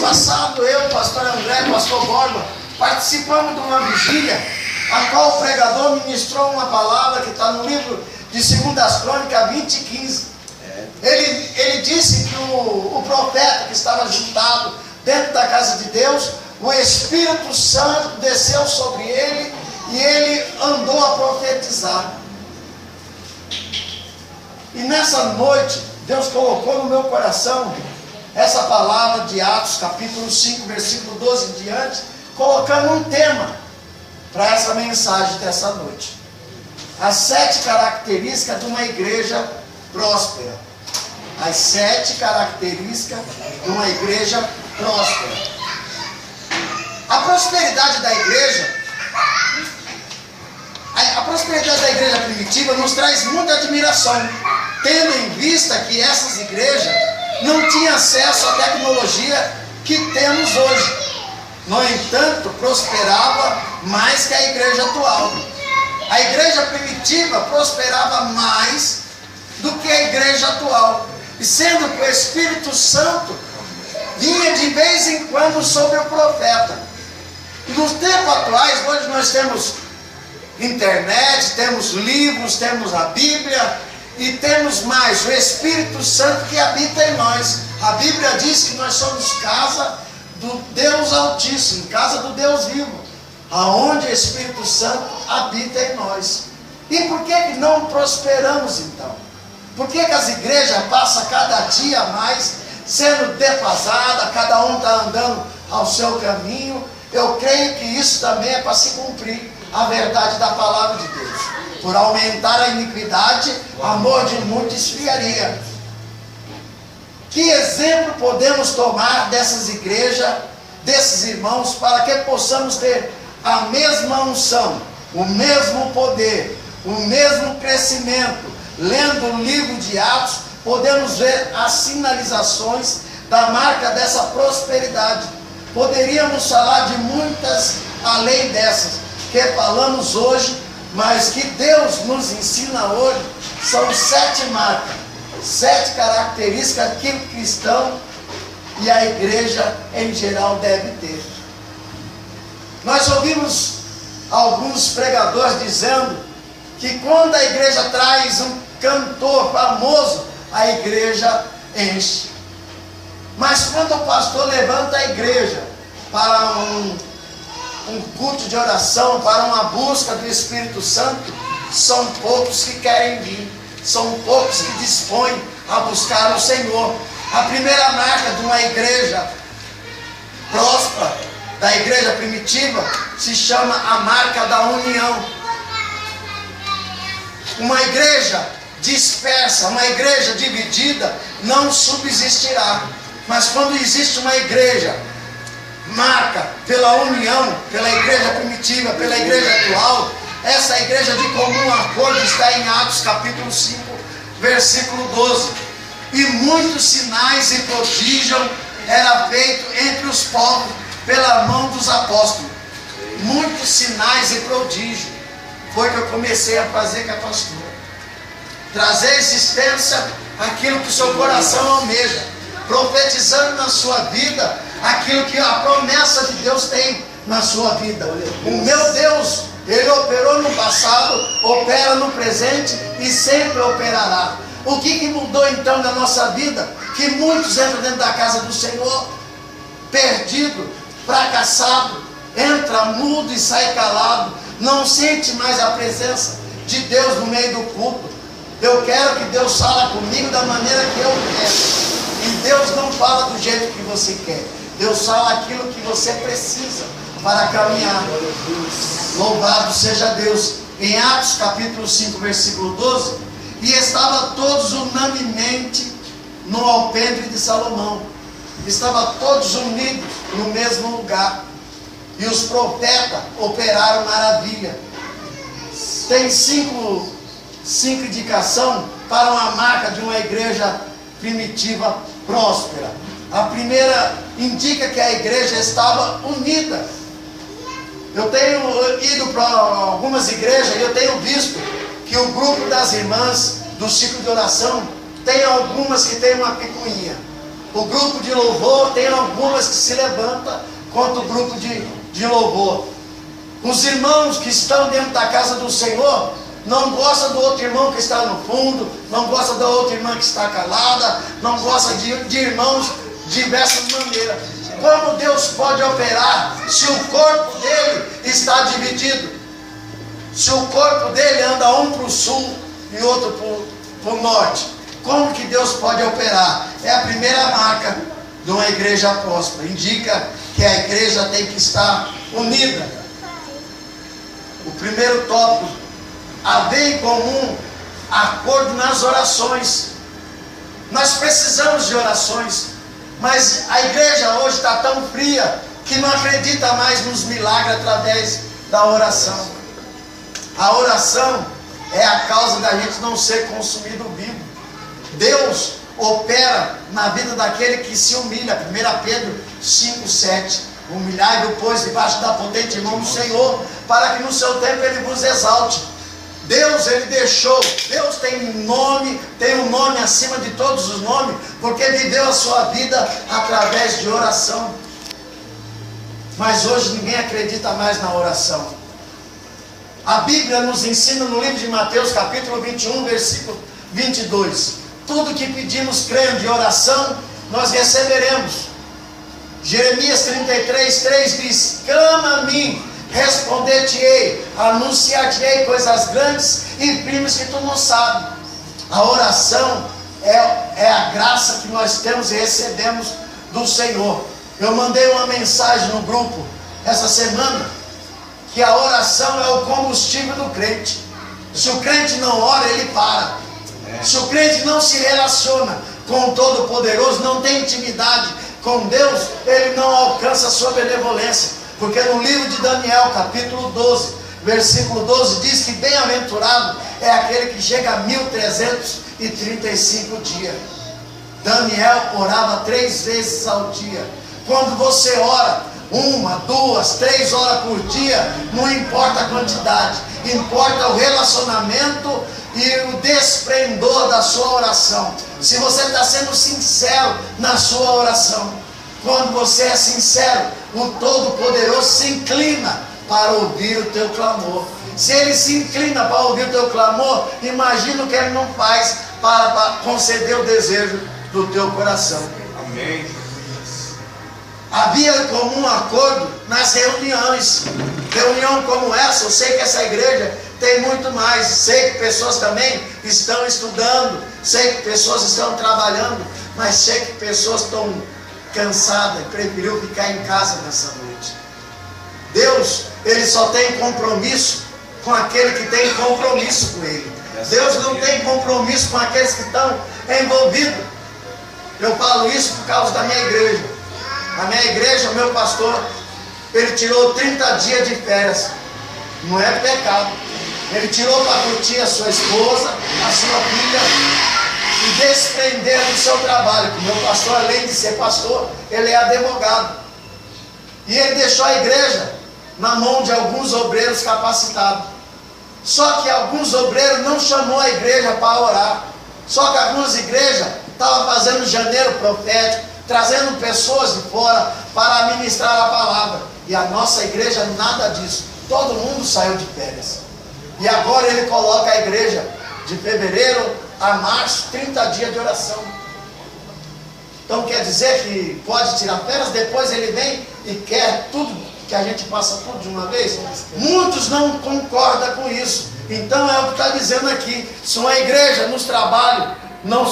passado, eu, pastor André, pastor Borba, participamos de uma vigília, a qual o pregador ministrou uma palavra que está no livro de 2 Crônicas 20:15. Ele disse que o profeta que estava juntado dentro da casa de Deus, o Espírito Santo desceu sobre ele e ele andou a profetizar. E nessa noite, Deus colocou no meu coração essa palavra de Atos, capítulo 5, versículo 12 em diante, colocando um tema para essa mensagem dessa noite. As 7 características de uma igreja próspera. As 7 características de uma igreja próspera. A prosperidade da igreja, a prosperidade da igreja primitiva nos traz muita admiração, tendo em vista que essas igrejas não tinham acesso à tecnologia que temos hoje. No entanto, prosperava mais que a igreja atual. A igreja primitiva prosperava mais do que a igreja atual. E sendo que o Espírito Santo vinha de vez em quando sobre o profeta. E nos tempos atuais, hoje nós temos internet, temos livros, temos a Bíblia e temos mais o Espírito Santo que habita em nós. A Bíblia diz que nós somos casa do Deus Altíssimo, casa do Deus vivo, aonde o Espírito Santo habita em nós. E por que não prosperamos então? Por que as igrejas passam cada dia mais sendo defasadas, cada um está andando ao seu caminho? Eu creio que isso também é para se cumprir a verdade da palavra de Deus. Por aumentar a iniquidade, amor de muitos esfriaria. Que exemplo podemos tomar dessas igrejas, desses irmãos, para que possamos ter a mesma unção, o mesmo poder, o mesmo crescimento? Lendo o livro de Atos, podemos ver as sinalizações da marca dessa prosperidade. Poderíamos falar de muitas além dessas que falamos hoje, mas que Deus nos ensina hoje. São 7 marcas, 7 características que o cristão e a igreja em geral deve ter. Nós ouvimos alguns pregadores dizendo que quando a igreja traz um cantor famoso, a igreja enche. Mas quando o pastor levanta a igreja para um culto de oração, para uma busca do Espírito Santo, são poucos que querem vir, são poucos que dispõem a buscar o Senhor. A primeira marca de uma igreja próspera, da igreja primitiva, se chama a marca da união. Uma igreja dispersa, uma igreja dividida não subsistirá. Mas quando existe uma igreja marca pela união, pela igreja primitiva, pela igreja atual, essa igreja de comum acordo está em Atos capítulo 5, versículo 12. E muitos sinais e prodígios eram feitos entre os povos pela mão dos apóstolos. Muitos sinais e prodígios. Foi que eu comecei a fazer com a pastora. Trazer à existência aquilo que o seu coração almeja, profetizando na sua vida aquilo que a promessa de Deus tem na sua vida. O meu Deus, Ele operou no passado, opera no presente e sempre operará. O que mudou então na nossa vida? Que muitos entram dentro da casa do Senhor, perdido, fracassado, entra mudo e sai calado, não sente mais a presença de Deus no meio do culto. Eu quero que Deus fale comigo da maneira que eu quero. E Deus não fala do jeito que você quer. Deus fala aquilo que você precisa para caminhar. Louvado seja Deus. Em Atos capítulo 5, versículo 12. E estavam todos unanimemente no alpendre de Salomão. Estavam todos unidos no mesmo lugar. E os profetas operaram maravilha. Tem cinco indicações para uma marca de uma igreja primitiva próspera. A primeira indica que a igreja estava unida. Eu tenho ido para algumas igrejas e eu tenho visto que o grupo das irmãs do ciclo de oração tem algumas que tem uma picuinha. O grupo de louvor tem algumas que se levantam contra o grupo de louvor. Os irmãos que estão dentro da casa do Senhor não gostam do outro irmão que está no fundo, não gostam da outra irmã que está calada, não gostam de irmãos de diversas maneiras. Como Deus pode operar se o corpo dele está dividido? Se o corpo dele anda um para o sul e outro para o norte, como que Deus pode operar? É a primeira marca de uma igreja próspera. Indica que a igreja tem que estar unida. O primeiro tópico: haver em comum acordo nas orações. Nós precisamos de orações, mas a igreja hoje está tão fria que não acredita mais nos milagres através da oração. A oração é a causa da gente não ser consumido vivo. Deus opera na vida daquele que se humilha. 1 Pedro 5,7. Humilhai-vos, pois, debaixo da potente mão do Senhor, para que no seu tempo Ele vos exalte. Deus, Ele deixou. Deus tem um nome acima de todos os nomes, porque viveu a sua vida através de oração. Mas hoje ninguém acredita mais na oração. A Bíblia nos ensina no livro de Mateus, capítulo 21, versículo 22. Tudo que pedimos crendo de oração, nós receberemos. Jeremias 33, 3 diz: clama a mim, responder-te-ei, anunciar-te-ei coisas grandes e firmes que tu não sabes. A oração é a graça que nós temos e recebemos do Senhor. Eu mandei uma mensagem no grupo essa semana, que a oração é o combustível do crente. Se o crente não ora, ele para. Se o crente não se relaciona com o Todo-Poderoso, não tem intimidade com Deus, ele não alcança a sua benevolência. Porque no livro de Daniel, capítulo 12, versículo 12, diz que bem-aventurado é aquele que chega a 1335 dias. Daniel orava 3 vezes ao dia. Quando você ora 1, 2, 3 horas por dia, não importa a quantidade, importa o relacionamento e o desprendor da sua oração. Se você está sendo sincero na sua oração, quando você é sincero, o Todo-Poderoso se inclina para ouvir o teu clamor. Se Ele se inclina para ouvir o teu clamor, imagina o que Ele não faz para conceder o desejo do teu coração. Amém. Havia comum acordo nas reuniões. Reunião como essa, eu sei que essa igreja tem muito mais. Sei que pessoas também estão estudando, sei que pessoas estão trabalhando, mas sei que pessoas estão cansadas e preferiu ficar em casa nessa noite. Deus, Ele só tem compromisso com aquele que tem compromisso com Ele. Deus não tem compromisso com aqueles que estão envolvidos. Eu falo isso por causa da minha igreja. Na minha igreja, o meu pastor, ele tirou 30 dias de férias. Não é pecado. Ele tirou para curtir a sua esposa, a sua filha e desprender do seu trabalho. O meu pastor, além de ser pastor, ele é advogado. E ele deixou a igreja na mão de alguns obreiros capacitados. Só que alguns obreiros não chamou a igreja para orar. Só que algumas igrejas estavam fazendo janeiro profético, trazendo pessoas de fora para ministrar a palavra. E a nossa igreja nada disso. Todo mundo saiu de férias. E agora ele coloca a igreja de fevereiro a março, 30 dias de oração. Então quer dizer que pode tirar férias, depois ele vem e quer tudo, que a gente passa tudo de uma vez? Muitos não concordam com isso. Então é o que está dizendo aqui. Se uma igreja nos trabalhos não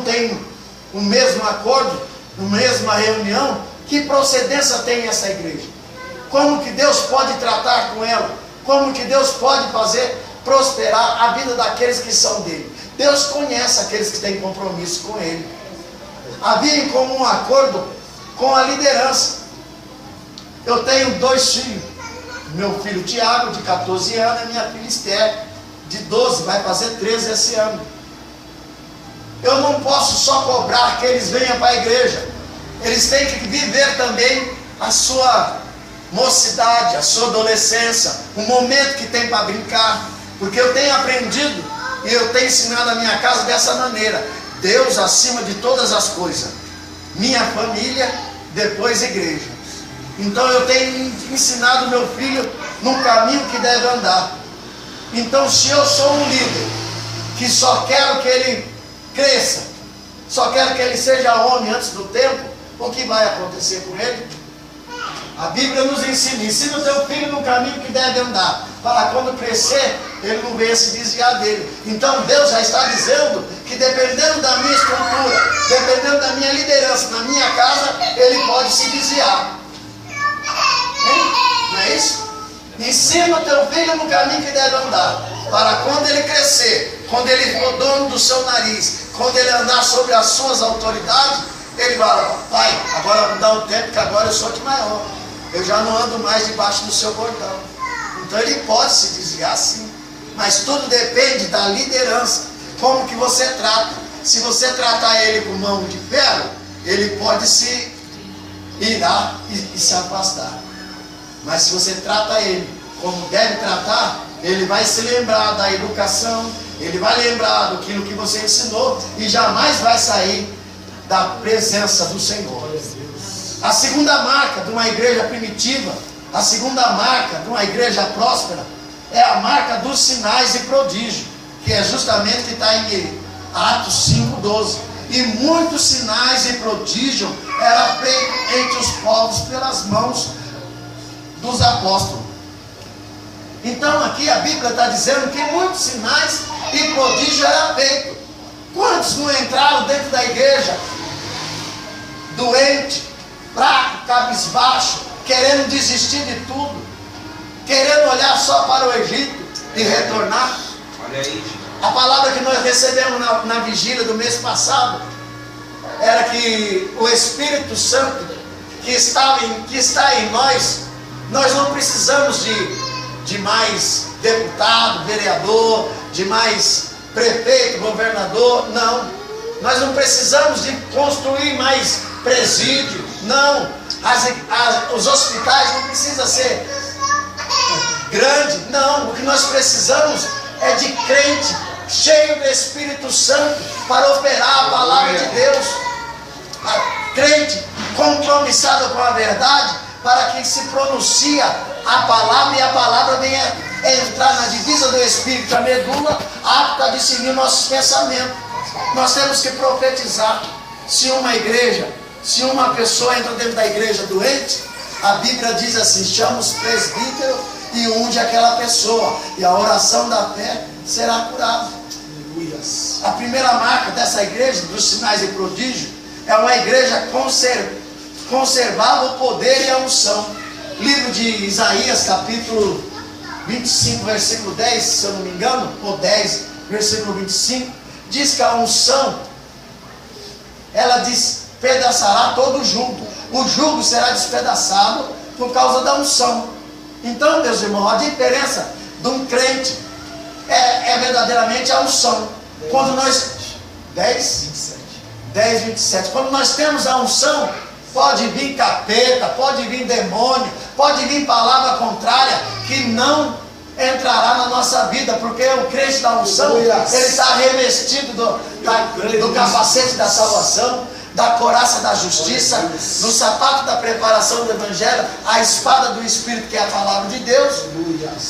tem o mesmo acordo, a mesma reunião, que procedência tem essa igreja? Como que Deus pode tratar com ela? Como que Deus pode fazer prosperar a vida daqueles que são dele? Deus conhece aqueles que têm compromisso com ele. Havia em comum um acordo com a liderança. Eu tenho 2 filhos. Meu filho Tiago, de 14 anos, e minha filha Esther, de 12, vai fazer 13 esse ano. Eu não posso só cobrar que eles venham para a igreja. Eles têm que viver também a sua mocidade, a sua adolescência, o momento que tem para brincar. Porque eu tenho aprendido e eu tenho ensinado a minha casa dessa maneira: Deus acima de todas as coisas. minha família, depois igreja. Então eu tenho ensinado meu filho no caminho que deve andar. Então, se eu sou um líder que só quero que ele cresça, só quero que ele seja homem antes do tempo, o que vai acontecer com ele? A Bíblia nos ensina o teu filho no caminho que deve andar, para quando crescer, ele não venha se desviar dele. Então Deus já está dizendo que dependendo da minha estrutura, dependendo da minha liderança na minha casa, ele pode se desviar. Não é isso? Ensina o teu filho no caminho que deve andar, para quando ele crescer, quando ele for dono do seu nariz, quando ele andar sobre as suas autoridades, ele vai: pai, agora me dá o tempo que agora eu sou de maior, eu já não ando mais debaixo do seu bordão. Então ele pode se desviar sim, mas tudo depende da liderança, como que você trata. Se você tratar ele com mão de ferro, ele pode se irar e se afastar. Mas se você trata ele como deve tratar, ele vai se lembrar da educação, ele vai lembrar daquilo que você ensinou e jamais vai sair da presença do Senhor. A segunda marca de uma igreja primitiva, a segunda marca de uma igreja próspera, é a marca dos sinais e prodígios, que é justamente que está em Atos 5:12. E muitos sinais e prodígios eram feitos entre os povos pelas mãos dos apóstolos. Então aqui a Bíblia está dizendo que muitos sinais e prodígios eram feitos. Quantos não entraram dentro da igreja doente, fraco, cabisbaixo, querendo desistir de tudo, querendo olhar só para o Egito e retornar? Olha aí. A palavra que nós recebemos na vigília do mês passado era que o Espírito Santo que está em nós não precisamos de mais deputado, vereador, de mais prefeito, governador, não. Nós não precisamos de construir mais presídio, não. Os hospitais não precisam ser grandes, não. O que nós precisamos é de crente cheio do Espírito Santo para operar a palavra de Deus. Crente compromissado com a verdade, para que se pronuncia a palavra e a palavra venha entrar na divisa do Espírito, a medula, apta a discernir nossos pensamentos. Nós temos que profetizar. Se uma pessoa entra dentro da igreja doente, a Bíblia diz assim: chama os presbíteros e unge aquela pessoa, e a oração da fé será curada. A primeira marca dessa igreja, dos sinais e prodígios, é uma igreja conservava o poder e a unção. Livro de Isaías, capítulo 25, versículo 10, se eu não me engano, ou 10, versículo 25, diz que a unção, ela despedaçará todo o jugo. O jugo será despedaçado por causa da unção. Então, meus irmãos, a diferença de um crente é verdadeiramente a unção. Quando nós... 10, 27. Quando nós temos a unção, pode vir capeta, pode vir demônio, pode vir palavra contrária, que não entrará na nossa vida, porque o crente da unção, ele está revestido do capacete da salvação, da couraça da justiça, do sapato da preparação do Evangelho, a espada do Espírito, que é a palavra de Deus.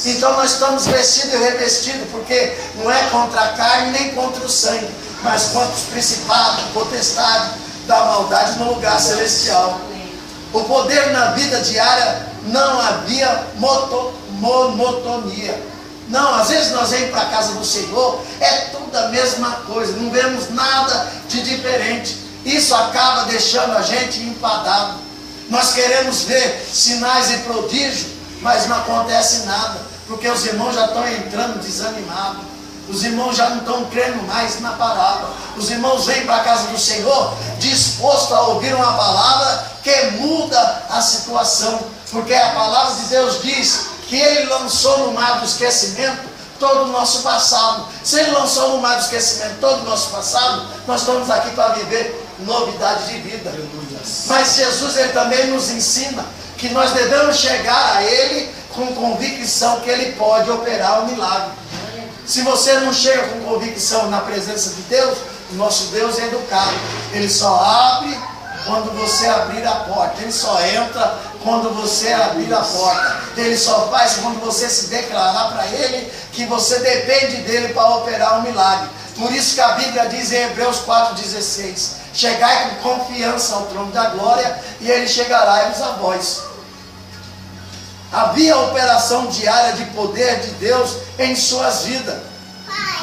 Então nós estamos vestidos e revestidos, porque não é contra a carne nem contra o sangue, mas contra os principados, potestades da maldade no lugar celestial. O poder na vida diária não havia monotonia. Não, às vezes nós vamos para a casa do Senhor, é tudo a mesma coisa, não vemos nada de diferente. Isso acaba deixando a gente empadado. Nós queremos ver sinais e prodígios, mas não acontece nada, porque os irmãos já estão entrando desanimados. Os irmãos já não estão crendo mais na palavra. Os irmãos vêm para a casa do Senhor dispostos a ouvir uma palavra que muda a situação, porque a palavra de Deus diz que Ele lançou no mar do esquecimento todo o nosso passado. Se Ele lançou no mar do esquecimento todo o nosso passado, nós estamos aqui para viver novidade de vida. Mas Jesus, Ele também nos ensina que nós devemos chegar a Ele com convicção que Ele pode operar o milagre. Se você não chega com convicção na presença de Deus, o nosso Deus é educado. Ele só abre quando você abrir a porta. Ele só entra quando você abrir a porta. Ele só faz quando você se declarar para Ele que você depende dEle para operar um milagre. Por isso que a Bíblia diz em Hebreus 4,16: chegai com confiança ao trono da glória, e Ele chegará-vos a vós. Havia operação diária de poder de Deus em suas vidas.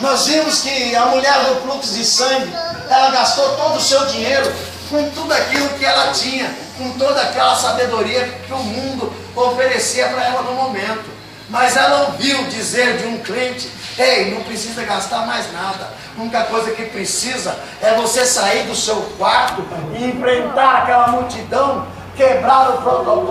Nós vimos que a mulher do fluxo de sangue, ela gastou todo o seu dinheiro com tudo aquilo que ela tinha, com toda aquela sabedoria que o mundo oferecia para ela no momento. Mas ela ouviu dizer de um cliente: ei, não precisa gastar mais nada. A única coisa que precisa é você sair do seu quarto e enfrentar aquela multidão, quebrar o protocolo.